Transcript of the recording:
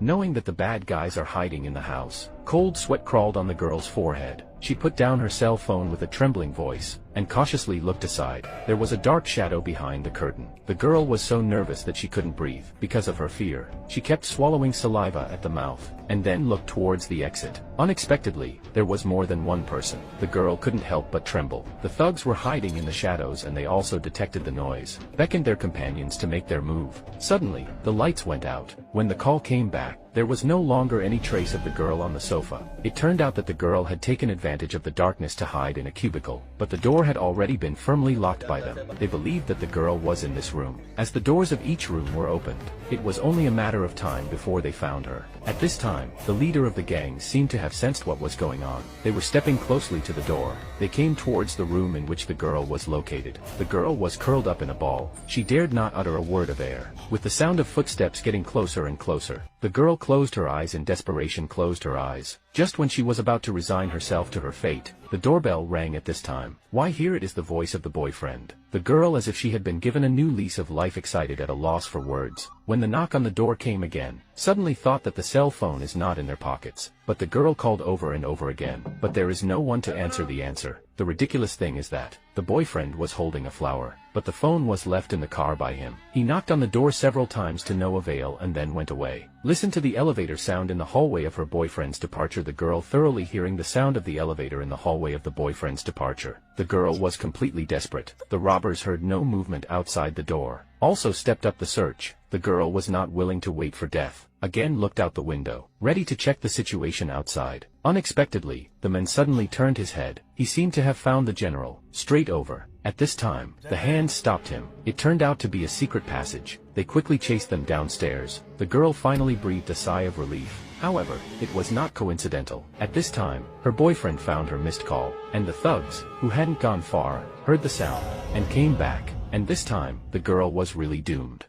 knowing that the bad guys are hiding in the house. Cold sweat crawled on the girl's forehead. She put down her cell phone with a trembling voice, and cautiously looked aside. There was a dark shadow behind the curtain. The girl was so nervous that she couldn't breathe. Because of her fear, she kept swallowing saliva at the mouth, and then looked towards the exit. Unexpectedly, there was more than one person. The girl couldn't help but tremble. The thugs were hiding in the shadows, and they also detected the noise, beckoned their companions to make their move. Suddenly, the lights went out. When the call came back, there was no longer any trace of the girl on the sofa. It turned out that the girl had taken advantage of the darkness to hide in a cubicle, but the door had already been firmly locked by them. They believed that the girl was in this room. As the doors of each room were opened, it was only a matter of time before they found her. At this time, the leader of the gang seemed to have sensed what was going on. They were stepping closely to the door. They came towards the room in which the girl was located. The girl was curled up in a ball. She dared not utter a word of air. With the sound of footsteps getting closer and closer, the girl closed her eyes in desperation. Just when she was about to resign herself to her fate, the doorbell rang at this time. Why, here it is, the voice of the boyfriend. The girl, as if she had been given a new lease of life, excited at a loss for words. When the knock on the door came again, suddenly thought that the cell phone is not in their pockets. But the girl called over and over again, but there is no one to answer the answer. The ridiculous thing is that the boyfriend was holding a flower, but the phone was left in the car by him. He knocked on the door several times to no avail and then went away. Listen to the elevator sound in the hallway of her boyfriend's departure. The girl, thoroughly hearing the sound of the elevator in the hallway of the boyfriend's departure. The girl was completely desperate. The robbers heard no movement outside the door. Also stepped up the search. The girl was not willing to wait for death. Again looked out the window, ready to check the situation outside. Unexpectedly, the man suddenly turned his head. He seemed to have found the general, straight over. At this time, the hand stopped him. It turned out to be a secret passage. They quickly chased them downstairs. The girl finally breathed a sigh of relief. However, it was not coincidental. At this time, her boyfriend found her missed call, and the thugs, who hadn't gone far, heard the sound, and came back. And this time, the girl was really doomed.